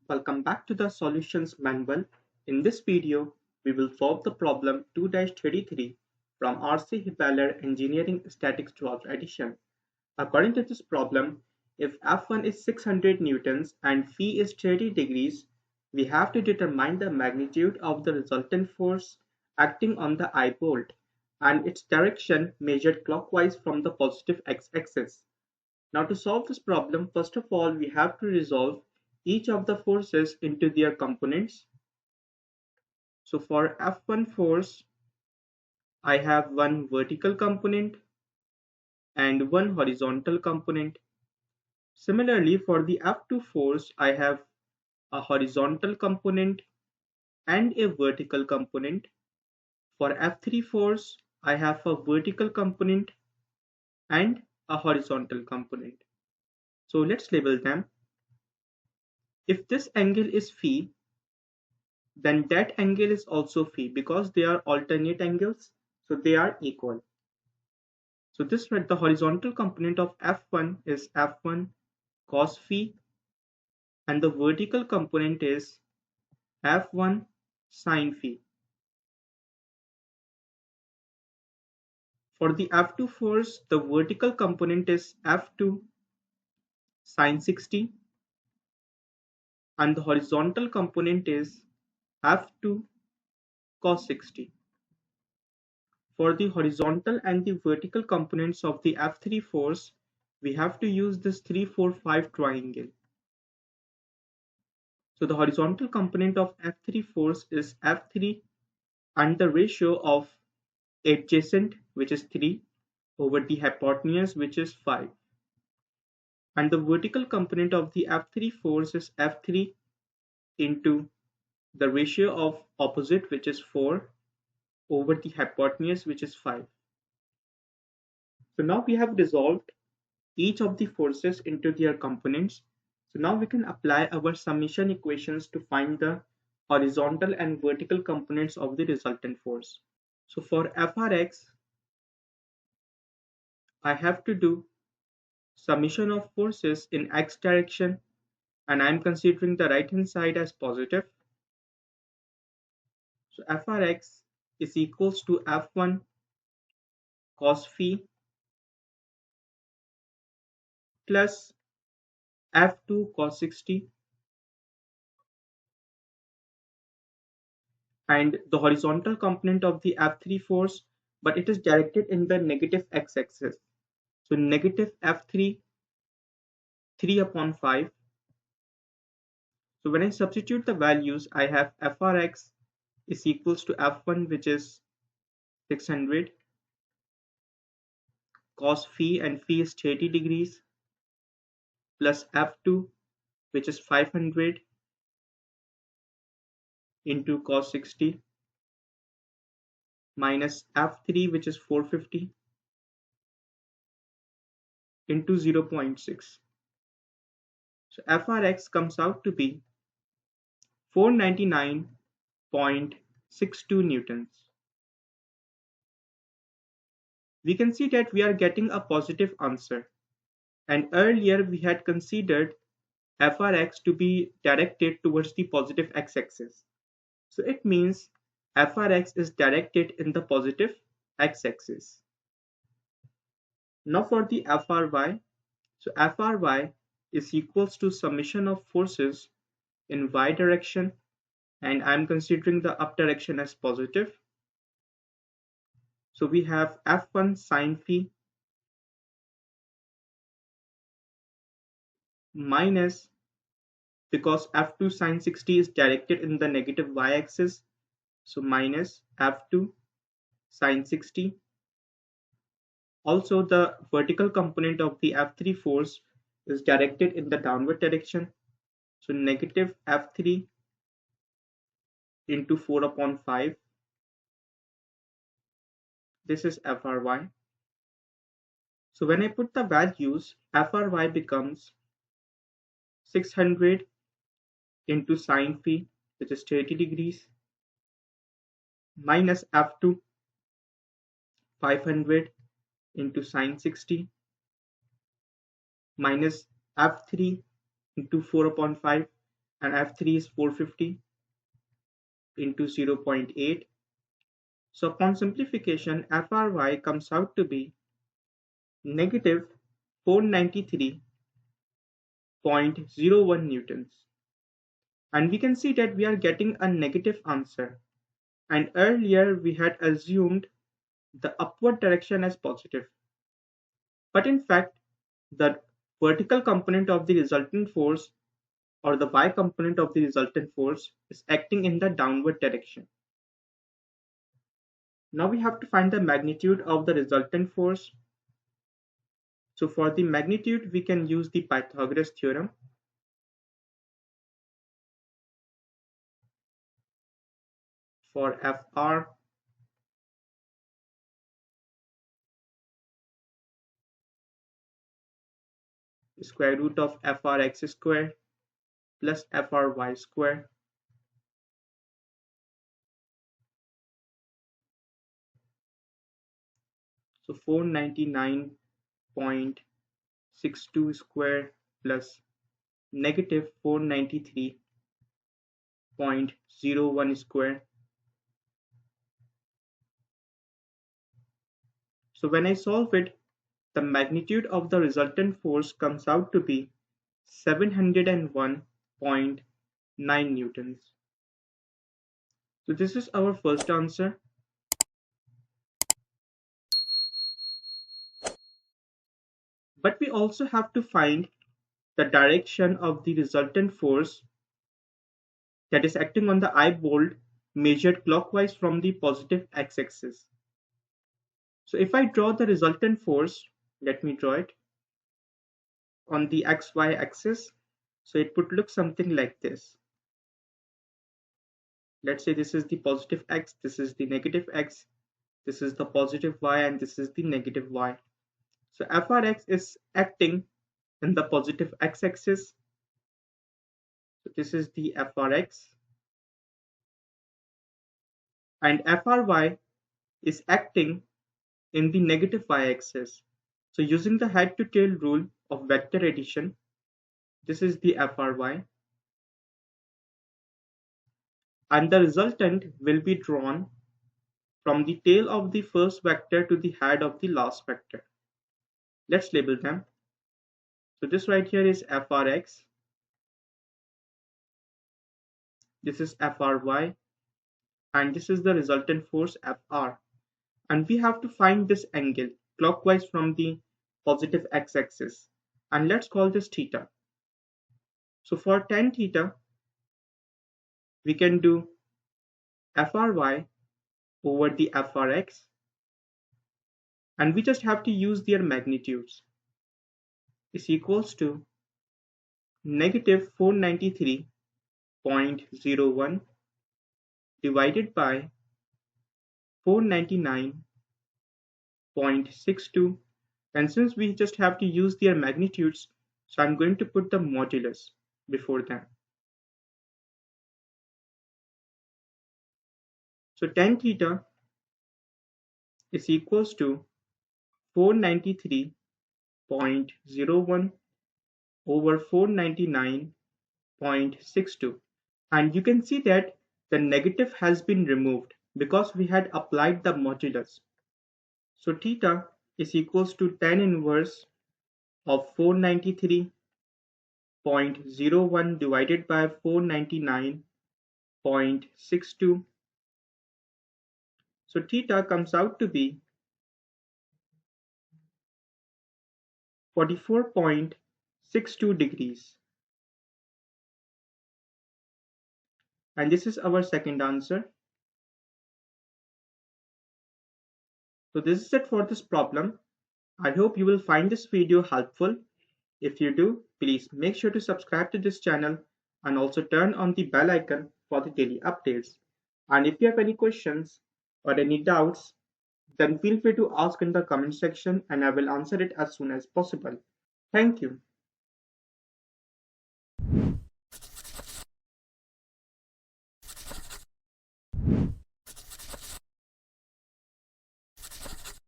Welcome back to the solutions manual. In this video, we will solve the problem 2-33 from RC Hibbeler Engineering Statics 12th edition. According to this problem, if F1 is 600 newtons and phi is 30 degrees, we have to determine the magnitude of the resultant force acting on the eyebolt and its direction measured clockwise from the positive x-axis. Now to solve this problem, first of all, we have to resolve each of the forces into their components. So for F1 force, I have one vertical component and one horizontal component. Similarly, for the F2 force, I have a horizontal component and a vertical component. For F3 force, I have a vertical component and a horizontal component. So let's label them. If this angle is phi, then that angle is also phi because they are alternate angles, so they are equal. So this the horizontal component of F1 is F1 cos phi and the vertical component is F1 sin phi. For the F2 force, the vertical component is F2 sin 60 and the horizontal component is F2 cos 60. For the horizontal and the vertical components of the F3 force, we have to use this 3-4-5 triangle. So the horizontal component of F3 force is F3 and the ratio of adjacent, which is 3, over the hypotenuse, which is 5. And the vertical component of the F3 force is F3 into the ratio of opposite, which is 4, over the hypotenuse, which is 5. So now we have resolved each of the forces into their components. So now we can apply our summation equations to find the horizontal and vertical components of the resultant force. So for Frx, I have to do summation of forces in x direction and I'm considering the right hand side as positive. So Frx is equals to F1 cos phi plus F2 cos 60 and the horizontal component of the F3 force, but it is directed in the negative x-axis. So negative F3 3/5. So when I substitute the values, I have Frx is equals to F1, which is 600 cos phi, and phi is 30 degrees, plus F2, which is 500 into cos 60, minus F3, which is 450 into 0.6. So Frx comes out to be 499.62 newtons. We can see that we are getting a positive answer, and earlier we had considered Frx to be directed towards the positive x-axis. So it means Frx is directed in the positive x-axis. Now for the Fry, so Fry is equals to summation of forces in y direction, and I'm considering the up direction as positive. So we have F1 sin phi minus, because F2 sin 60 is directed in the negative y-axis, so minus F2 sin 60. Also, the vertical component of the F3 force is directed in the downward direction, so negative F3 into 4/5. This is Fry. So when I put the values, Fry becomes 600 into sin phi, which is 30 degrees, minus F2 500 into sin 60, minus F3 into 4/5, and F3 is 450 into 0.8. So upon simplification, FRY comes out to be negative 493.01 newtons. And we can see that we are getting a negative answer. And earlier we had assumed the upward direction as positive. But in fact, the vertical component of the resultant force or the y component of the resultant force is acting in the downward direction. Now we have to find the magnitude of the resultant force. So for the magnitude, we can use the Pythagoras theorem. For Fr, square root of Frx square plus Fry square. So 499.62 square plus negative 493.01 square. So when I solve it, the magnitude of the resultant force comes out to be 701.9 newtons. So this is our first answer. But we also have to find the direction of the resultant force that is acting on the eyebolt measured clockwise from the positive x-axis. So if I draw the resultant force, let me draw it on the xy axis. So it would look something like this. Let's say this is the positive x, this is the negative x, this is the positive y, and this is the negative y. So Frx is acting in the positive x-axis. So this is the Frx. And Fry is acting in the negative y-axis. So using the head to tail rule of vector addition, this is the Fry. And the resultant will be drawn from the tail of the first vector to the head of the last vector. Let's label them. So this right here is Frx, this is Fry, and this is the resultant force Fr. And we have to find this angle clockwise from the positive x-axis. And let's call this theta. So for tan theta, we can do Fry over the Frx, and we just have to use their magnitudes, is equals to negative 493.01 divided by 499.62, and since we just have to use their magnitudes, so I'm going to put the modulus before them. So tan theta is equals to 493.01 over 499.62, and you can see that the negative has been removed because we had applied the modulus. So theta is equals to tan inverse of 493.01 divided by 499.62. So theta comes out to be 44.62 degrees. And this is our second answer. So this is it for this problem. I hope you will find this video helpful. If you do, please make sure to subscribe to this channel and also turn on the bell icon for the daily updates. And if you have any questions or any doubts, then feel free to ask in the comment section and I will answer it as soon as possible. Thank you.